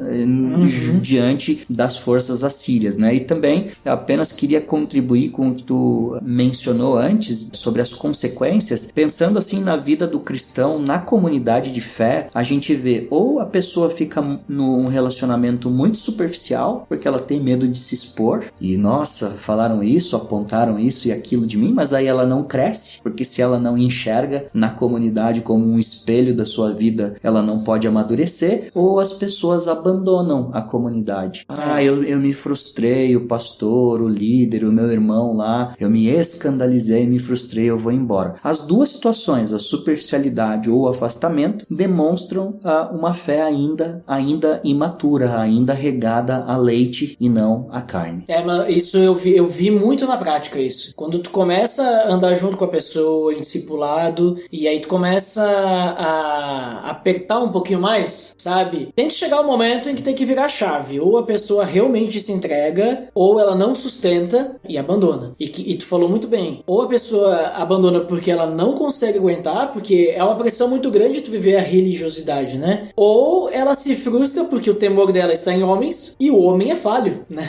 S4: diante das forças assírias, né? E também apenas queria contribuir com o que tu mencionou antes sobre as consequências, pensando assim na vida do cristão, na comunidade de fé, a gente vê ou a pessoa fica num relacionamento muito superficial, porque ela tem medo de se expor, e nossa, falaram isso, apontaram isso e aquilo de mim, mas aí ela não cresce, porque se ela não enxerga na comunidade como um espelho da sua vida, ela não pode amadurecer, ou as pessoas abandonam a comunidade. Eu me frustrei, o pastor, o líder, o meu irmão lá, eu me escandalizei, me frustrei, eu vou embora. As duas situações, a superficialidade ou o afastamento, demonstram uma fé ainda imatura, ainda regada a leite e não a carne.
S3: Mas isso eu vi muito na prática isso. Quando tu começa a andar junto com a pessoa, em discipulado, e aí tu começa a apertar um pouquinho mais, sabe? Tem que chegar um momento em que tem que virar a chave. Ou a pessoa realmente se entrega, ou ela não sustenta e abandona. E tu falou muito bem. Ou a pessoa abandona porque ela não consegue aguentar, porque é uma pressão muito grande tu viver a religiosidade, né? Ou ela se frustra porque o temor dela está em homens e o homem é falho, né?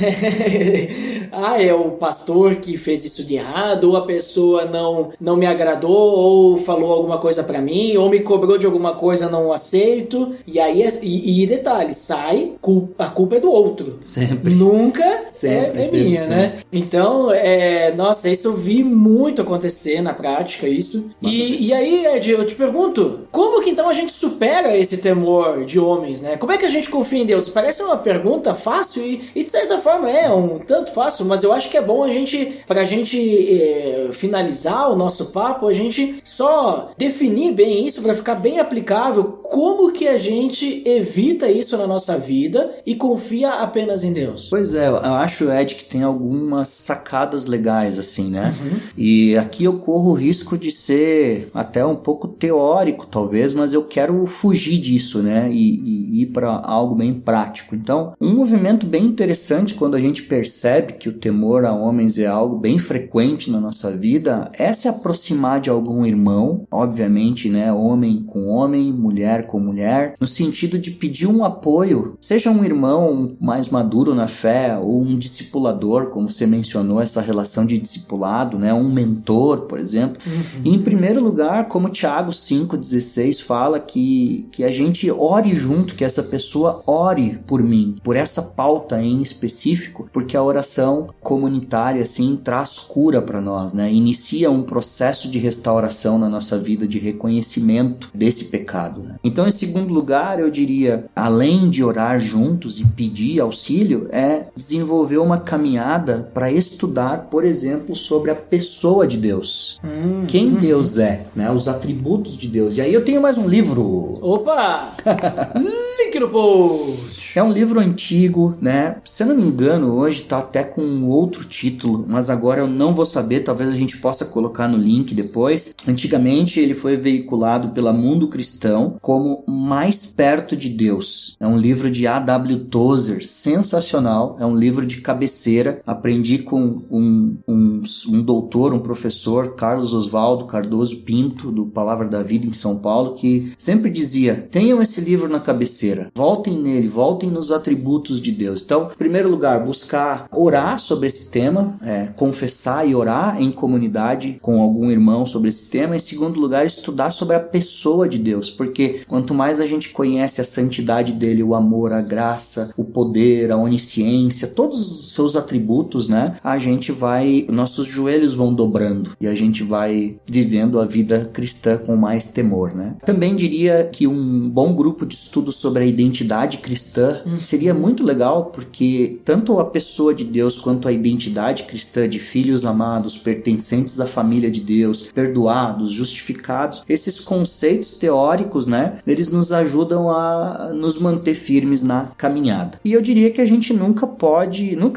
S3: É o pastor que fez isso de errado, ou a pessoa não me agradou, ou falou alguma coisa pra mim, ou me cobrou de alguma coisa, não aceito. E aí, e detalhe, a culpa é do outro.
S4: Sempre.
S3: Nunca
S4: sempre,
S3: é minha,
S4: sempre.
S3: Né? Então, nossa, isso eu vi muito acontecer na prática, isso. E aí, Ed, eu te pergunto, como que então a gente supera esse temor de homens, né? Como é que a gente confia em Deus? Parece uma pergunta fácil e de certa forma é um tanto fácil, mas eu acho que é bom pra gente finalizar o nosso papo, a gente só definir bem isso para ficar bem aplicável. Como que a gente evita isso na nossa vida e confia apenas em Deus?
S4: Pois é, eu acho, Ed, que tem algumas sacadas legais, assim, né? E aqui eu corro o risco de ser até um pouco teórico, talvez, mas eu quero fugir disso, né? E ir para algo bem prático. Então, um movimento bem interessante quando a gente percebe que o temor a homens é algo bem frequente na nossa vida, é se aproximar de algum irmão, obviamente, né? Homem com homem, mulher com mulher, no sentido de pedir um apoio, seja um irmão mais maduro na fé, ou um discipulador, como você mencionou, essa relação de discipulado, né? Um mentor, por exemplo. E em primeiro lugar, como Tiago 5,16 fala, que a gente ore junto, que essa pessoa ore por mim, por essa pauta em específico, porque a oração comunitária, assim, traz cura para nós, né? Inicia um processo de restauração na nossa vida, de reconhecimento desse pecado, né? Então, em segundo lugar, eu diria, além de orar juntos e pedir auxílio, é desenvolver uma caminhada para estudar, por exemplo, sobre a pessoa de Deus. Quem Deus é, né? Os atributos de Deus. E aí eu tenho mais um livro.
S3: Opa! Link no post!
S4: É um livro antigo, né? Se eu não me engano, hoje tá até com outro título, mas agora eu não vou saber, talvez a gente possa colocar no link depois. Antigamente ele foi veiculado pela Mundo Cristão como Mais Perto de Deus. É um livro de A.W. Tozer, sensacional, é um livro de cabeceira. Aprendi com um doutor, um professor, Carlos Oswaldo Cardoso Pinto, do Palavra da Vida em São Paulo, que sempre dizia, tenham esse livro na cabeceira, voltem nele, voltem nos atributos de Deus. Então, em primeiro lugar, buscar orar sobre esse tema, confessar e orar em comunidade com algum irmão sobre esse tema. Em segundo lugar, estudar sobre a pessoa de Deus, porque quanto mais a gente conhece a santidade dele, o amor, a graça, o poder, a onisciência, todos os seus atributos, né, nossos joelhos vão dobrando e a gente vai vivendo a vida cristã com mais temor, né? Também diria que um bom grupo de estudo sobre a identidade cristã seria muito legal, porque tanto a pessoa de Deus quanto a identidade cristã de filhos amados, pertencentes à família de Deus, perdoados, justificados, esses conceitos teóricos, né, eles nos ajudam a nos manter firmes na caminhada. E eu diria que a gente nunca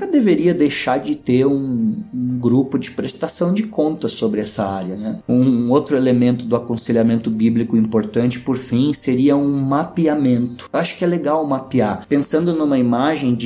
S4: deveria deixar de ter um grupo de prestação de contas sobre essa área, né? Um outro elemento do aconselhamento bíblico importante, por fim, seria um mapeamento. Eu acho que é legal mapear, pensando numa imagem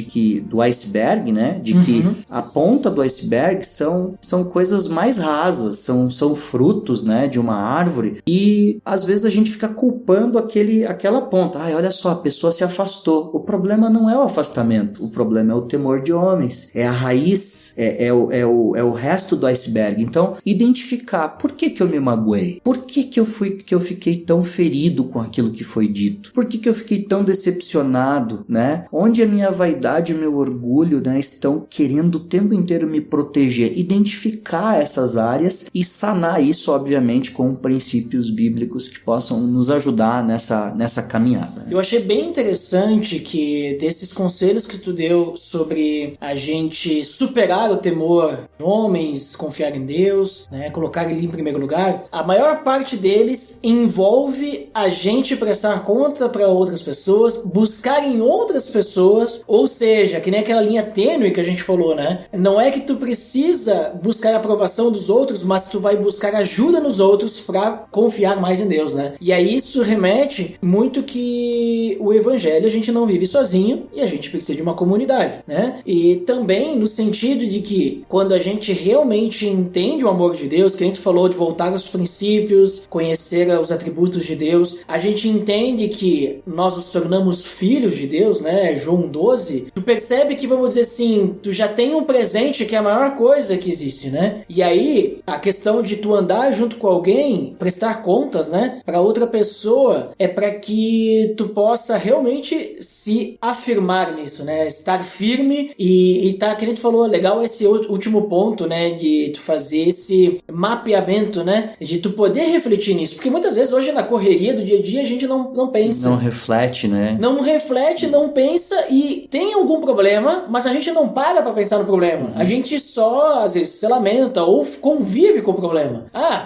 S4: do iceberg, né? De que a ponta do iceberg são coisas mais rasas, são frutos, né, de uma árvore, e às vezes a gente fica culpando aquela ponta. Olha só, a pessoa se afastou. O problema não é o afastamento, o problema é o temor de homens, é a raiz, é o resto do iceberg. Então, identificar por que eu me magoei, por que eu fiquei tão ferido com aquilo que foi dito, por que eu fiquei tão decepcionado, né? Onde a minha vaidade e o meu orgulho, né, estão querendo o tempo inteiro me proteger. Identificar essas áreas e sanar isso, obviamente, com princípios bíblicos que possam nos ajudar nessa caminhada, né?
S3: Eu achei bem interessante que desses conselhos que tu deu sobre a gente superar o temor de homens, confiar em Deus, né, colocar ele em primeiro lugar, a maior parte deles envolve a gente prestar conta para outras pessoas, buscar em outras pessoas, ou seja, que nem aquela linha tênue que a gente falou, né? Não é que tu precisa buscar a aprovação dos outros, mas tu vai buscar ajuda nos outros para confiar mais em Deus, né? E aí isso remete muito que o evangelho a gente não vive sozinho e a gente precisa de uma comunidade, né? E também no sentido de que quando a gente realmente entende o amor de Deus, que a gente falou de voltar aos princípios, conhecer os atributos de Deus, a gente entende que nós nos tornamos filhos de Deus, né? João 12, tu percebe que, vamos dizer assim, tu já tem um presente que é a maior coisa que existe, né? E aí, a questão de tu andar junto com alguém, prestar contas, né, para outra pessoa, é para que tu possa realmente se afirmar nisso, né? Estar firme e tá, que a gente falou, legal esse último ponto, né, de tu fazer esse mapeamento, né, de tu poder refletir nisso, porque muitas vezes hoje na correria do dia a dia a gente não pensa.
S4: Não reflete, né?
S3: Não reflete, não pensa e tem algum problema, mas a gente não para pra pensar no problema. A gente só, às vezes, se lamenta ou convive com o problema.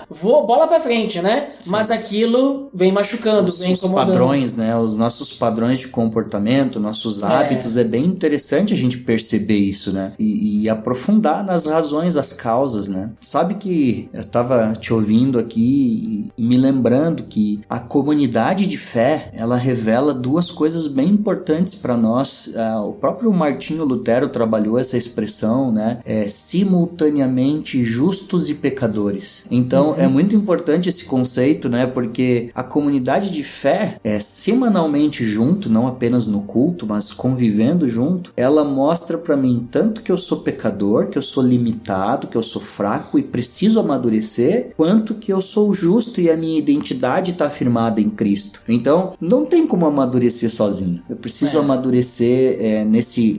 S3: Vou bola pra frente, né? Sim. Mas aquilo vem machucando, vem incomodando.
S4: Os padrões, né? Os nossos padrões de comportamento, nossos hábitos, é bem interessante a gente perceber isso, né? E aprofundar nas razões, as causas, né? Sabe que eu tava te ouvindo aqui e me lembrando que a comunidade de fé, ela revela duas coisas bem importantes para nós. O próprio Martinho Lutero trabalhou essa expressão, né? Simultaneamente justos e pecadores. Então, é muito importante esse conceito, né? Porque a comunidade de fé semanalmente junto, não apenas no culto, mas convivendo junto, ela mostra para mim tanto que eu sou pecador, que eu sou limitado, que eu sou fraco e preciso amadurecer, quanto que eu sou justo e a minha identidade está firmada em Cristo. Então, não tem como amadurecer sozinho. Eu preciso amadurecer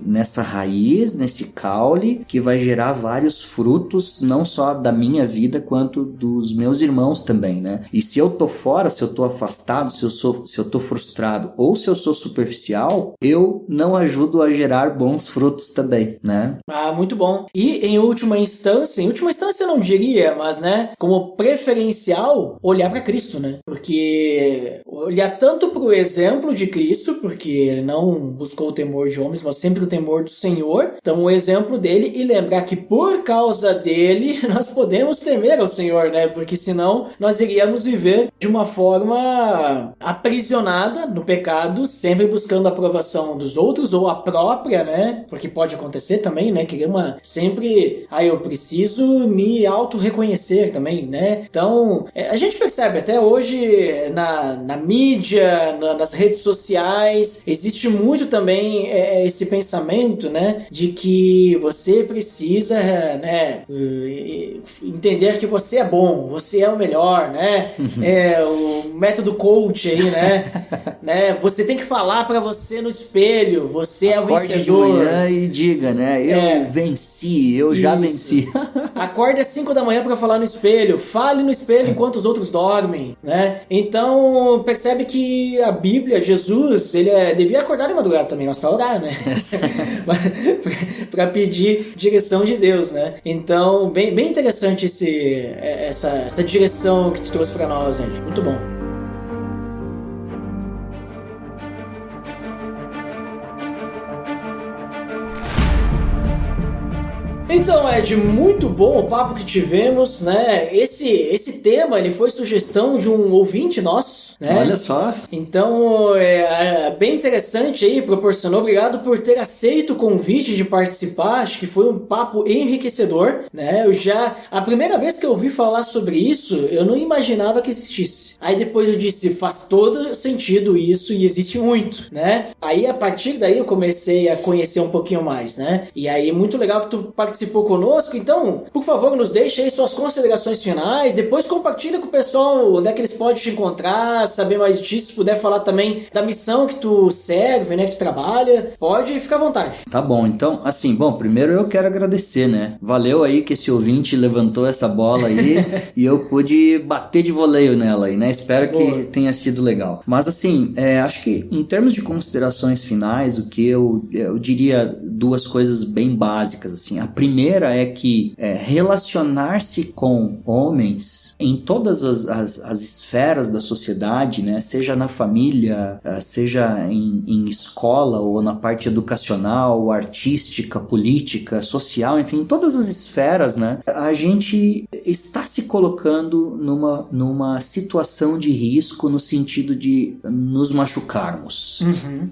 S4: nessa raiz, nesse caule, que vai gerar vários frutos, não só da minha vida, quanto dos meus irmãos também, né? E se eu tô fora, se eu tô afastado, se eu tô frustrado, ou se eu sou superficial, eu não ajudo a gerar bons frutos também, né?
S3: Muito bom. E em última instância eu não diria, mas, né, como preferencial, olhar para Cristo, né? Porque olhar tanto pro exemplo de Cristo, porque ele não buscou o temor de homens, mas sempre o temor do Senhor. Então, o exemplo dele e lembrar que por causa dele nós podemos temer ao Senhor, né? Porque senão nós iríamos viver de uma forma aprisionada no pecado, sempre buscando a aprovação dos outros ou a própria, né? Porque pode acontecer também, né? Que sempre, eu preciso me auto-reconhecer também, né? Então, a gente percebe até hoje na mídia, nas redes sociais, existe muito também esse pensamento, né? De que você precisa, né? Entender que você é bom, você é o melhor, né? O método coach aí, né? Você tem que falar pra você no espelho, você é o vencedor.
S4: Acorde de manhã e diga, né? Eu venci, eu já venci.
S3: Acorde às 5 da manhã pra falar no espelho, fale no espelho enquanto os outros dormem, né? Então, percebe que a Bíblia, Jesus, ele devia acordar de madrugada também, nós pra orar, né? Pra pedir direção de Deus, né? Então, bem interessante essa direção que tu trouxe pra nós, gente. Muito bom. Então, Ed, muito bom o papo que tivemos, né? Esse tema, ele foi sugestão de um ouvinte nosso, né?
S4: Olha só.
S3: Então, é bem interessante aí, proporcionou. Obrigado por ter aceito o convite de participar. Acho que foi um papo enriquecedor, né? A primeira vez que eu ouvi falar sobre isso, eu não imaginava que existisse. Aí depois eu disse, faz todo sentido isso e existe muito, né? Aí a partir daí eu comecei a conhecer um pouquinho mais, né? E aí muito legal que tu participou conosco. Então, por favor, nos deixe aí suas considerações finais. Depois compartilha com o pessoal onde é que eles podem te encontrar, saber mais disso. Se puder falar também da missão que tu serve, né? Que tu trabalha. Pode ficar à vontade.
S4: Tá bom, então, assim, primeiro eu quero agradecer, né? Valeu aí que esse ouvinte levantou essa bola aí e eu pude bater de voleio nela aí, né? Espero que tenha sido legal. Mas assim, acho que em termos de considerações finais, o que eu diria duas coisas bem básicas, assim. A primeira é que relacionar-se com homens em todas as esferas da sociedade, né? Seja na família, seja em escola ou na parte educacional, artística, política, social, enfim, todas as esferas, né? A gente está se colocando numa situação de risco no sentido de nos machucarmos,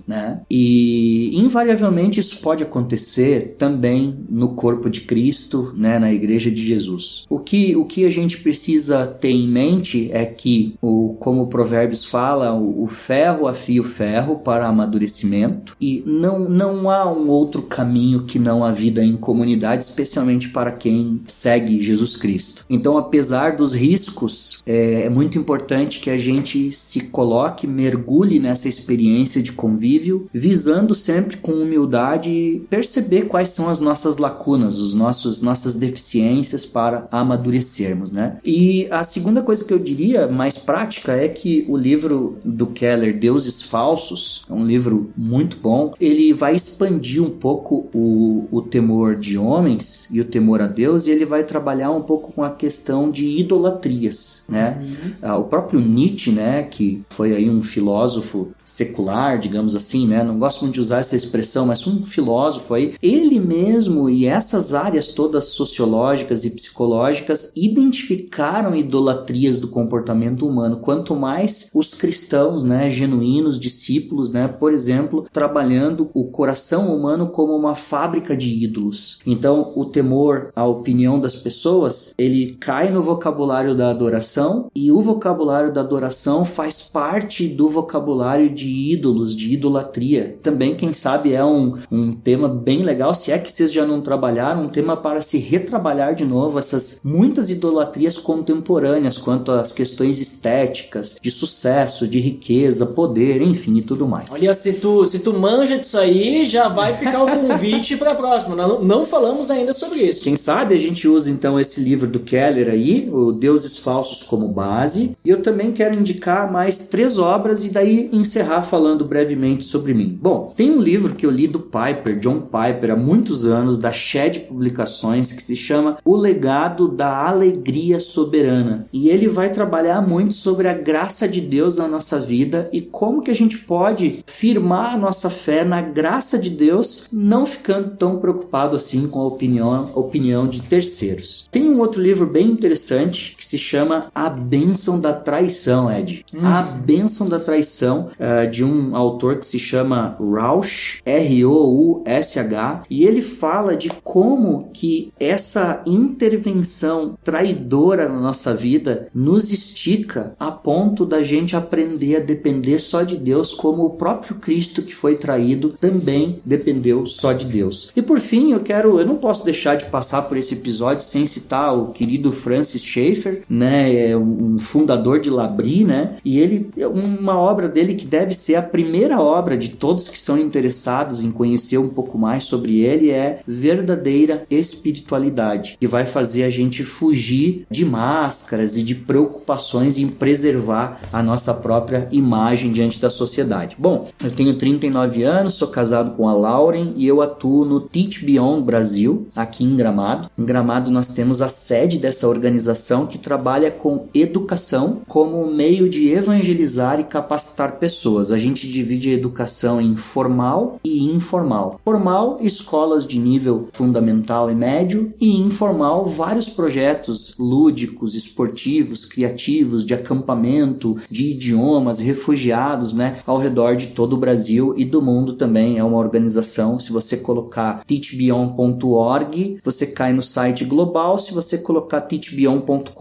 S4: né? E invariavelmente isso pode acontecer também no corpo de Cristo, né? Na Igreja de Jesus. O que a gente precisa ter em mente é que, como o Provérbios fala, o ferro afia o ferro para amadurecimento, e não há um outro caminho que não a vida em comunidade, especialmente para quem segue Jesus Cristo. Então, apesar dos riscos, é muito importante que a gente se coloque, mergulhe nessa experiência de convívio, visando sempre com humildade perceber quais são as nossas lacunas, nossas deficiências para amadurecermos, né? E a segunda coisa que eu diria, mais prática, é que o livro do Keller, Deuses Falsos, é um livro muito bom. Ele vai expandir um pouco o temor de homens e o temor a Deus, e ele vai trabalhar um pouco com a questão de idolatrias, né? O próprio Nietzsche, né, que foi aí um filósofo secular, digamos assim, né? Não gosto muito de usar essa expressão, mas um filósofo aí, ele mesmo e essas áreas todas sociológicas e psicológicas identificaram idolatrias do comportamento humano. Quanto mais os cristãos, né, genuínos, discípulos, né, por exemplo, trabalhando o coração humano como uma fábrica de ídolos. Então, o temor à opinião das pessoas, ele cai no vocabulário da adoração, e o vocabulário da adoração faz parte do vocabulário de ídolos, de idolatria. Também, quem sabe, é um tema bem legal, se é que vocês já não trabalharam, um tema para se retrabalhar de novo, essas muitas idolatrias contemporâneas quanto às questões estéticas, de sucesso, de riqueza, poder, enfim, e tudo mais.
S3: Olha, se tu manja disso aí, já vai ficar o convite para a próxima. Não falamos ainda sobre isso.
S4: Quem sabe a gente usa então esse livro do Keller aí, o Deuses Falsos, como base, e eu também quero indicar mais 3 obras e daí encerrar falando brevemente sobre mim. Bom, tem um livro que eu li do Piper, John Piper, há muitos anos, da Shed Publicações, que se chama O Legado da Alegria Soberana, e ele vai trabalhar muito sobre a graça de Deus na nossa vida e como que a gente pode firmar a nossa fé na graça de Deus, não ficando tão preocupado assim com a opinião de terceiros. Tem um outro livro bem interessante que se chama A Bênção da Traição, Ed. A Bênção da Traição, de um autor que se chama Roush, R-O-U-S-H, e ele fala de como que essa intervenção traidora na nossa vida nos estica a ponto da gente aprender a depender só de Deus, como o próprio Cristo que foi traído também dependeu só de Deus. E por fim, eu não posso deixar de passar por esse episódio sem citar o querido Francis Schaeffer, né, um fundador de L'Abri, né, e ele, uma obra dele que deve ser a primeira obra de todos que são interessados em conhecer um pouco mais sobre ele, é Verdadeira Espiritualidade, que vai fazer a gente fugir de máscaras e de preocupações em preservar a nossa própria imagem diante da sociedade. Bom, eu tenho 39 anos, sou casado com a Lauren e eu atuo no Teach Beyond Brasil, aqui em Gramado. Em Gramado nós temos a sede dessa organização que trabalha com educação como meio de evangelizar e capacitar pessoas. A gente divide a educação em formal e informal. Formal, escolas de nível fundamental fundamental e médio, e informal, vários projetos lúdicos, esportivos, criativos, de acampamento, de idiomas, refugiados, né, ao redor de todo o Brasil e do mundo também. É uma organização, se você colocar teachbeyond.org, você cai no site global, se você colocar teachbeyond.com.br,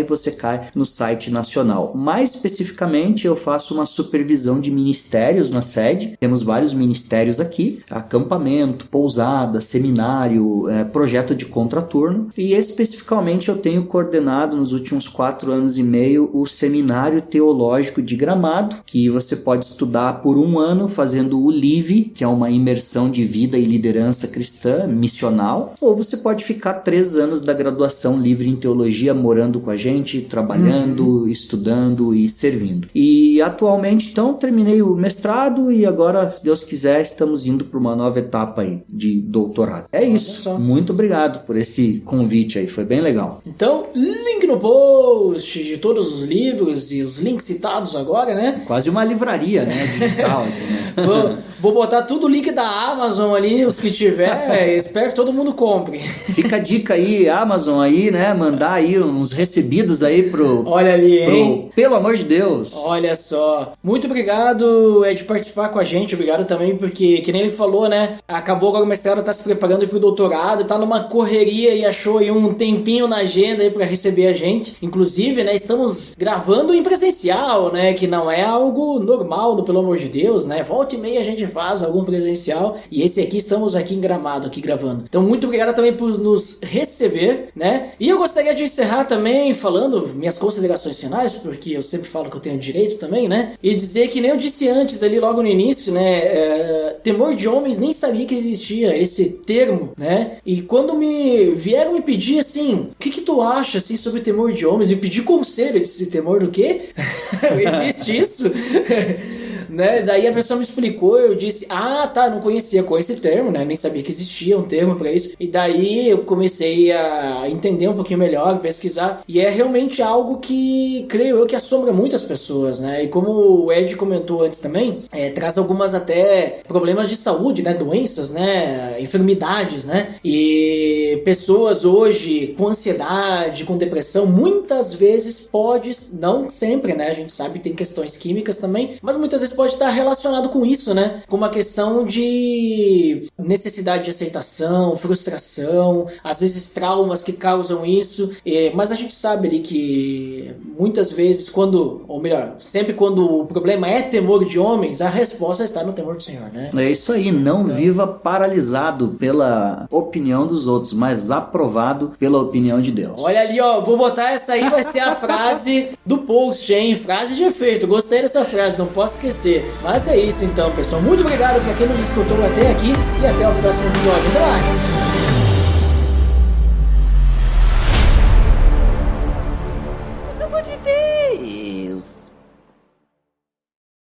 S4: você cai no site nacional. Mais especificamente, eu faço uma supervisão de ministérios na sede, temos vários ministérios aqui, acampamento, pousada, seminário, projeto de contraturno, e especificamente eu tenho coordenado nos últimos 4 anos e meio o Seminário Teológico de Gramado, que você pode estudar por 1 ano fazendo o LIVE, que é uma imersão de vida e liderança cristã, missional, ou você pode ficar 3 anos da graduação livre em teologia morando com a gente, trabalhando, estudando e servindo. E atualmente, então, terminei o mestrado e agora, se Deus quiser, estamos indo para uma nova etapa aí de doutorado. É isso. Muito obrigado por esse convite aí, foi bem legal.
S3: Então, link no post de todos os livros e os links citados agora, né?
S4: Quase uma livraria, né, digital aqui, né?
S3: Vou botar tudo o link da Amazon ali, os que tiver, espero que todo mundo compre.
S4: Fica a dica aí, Amazon aí, né, mandar aí uns recebidos aí pro...
S3: Olha ali, hein?
S4: Pelo amor de Deus.
S3: Olha só. Muito obrigado, Ed, participar com a gente, obrigado também, porque, que nem ele falou, né, acabou agora o mestrado, tá se preparando pro doutorado, tá numa correria e achou aí um tempinho na agenda aí pra receber a gente. Inclusive, né, estamos gravando em presencial, né, que não é algo normal, pelo amor de Deus, né, volta e meia a gente faz algum presencial, e esse aqui, estamos aqui em Gramado, aqui gravando. Então, muito obrigado também por nos receber, né, e eu gostaria de encerrar também falando minhas considerações finais, porque eu sempre falo que eu tenho direito também, né, e dizer que nem eu disse antes ali logo no início, né, temor de homens, nem sabia que existia esse termo, né, e quando vieram me pedir assim, o que tu acha assim sobre temor de homens, me pedir conselho, eu disse, temor do quê? Existe isso? Né? Daí a pessoa me explicou, eu disse, não conhecia com esse termo, né? Nem sabia que existia um termo pra isso. E daí eu comecei a entender um pouquinho melhor, pesquisar, e é realmente algo que, creio eu, que assombra muitas pessoas, né? E como o Ed comentou antes também, traz algumas até problemas de saúde, né? Doenças, né? Enfermidades, né? E pessoas hoje com ansiedade, com depressão, muitas vezes pode, não sempre, né? A gente sabe que tem questões químicas também, mas muitas vezes pode estar relacionado com isso, né? Com uma questão de necessidade de aceitação, frustração, às vezes traumas que causam isso, mas a gente sabe ali que muitas vezes sempre quando o problema é temor de homens, a resposta está no temor do Senhor, né?
S4: É isso aí, não viva paralisado pela opinião dos outros, mas aprovado pela opinião de Deus.
S3: Olha ali, ó, vou botar essa aí, vai ser a frase do post, hein? Frase de efeito, gostei dessa frase, não posso esquecer. Mas é isso então, pessoal. Muito obrigado para quem nos escutou até aqui e até o próximo episódio. Até mais!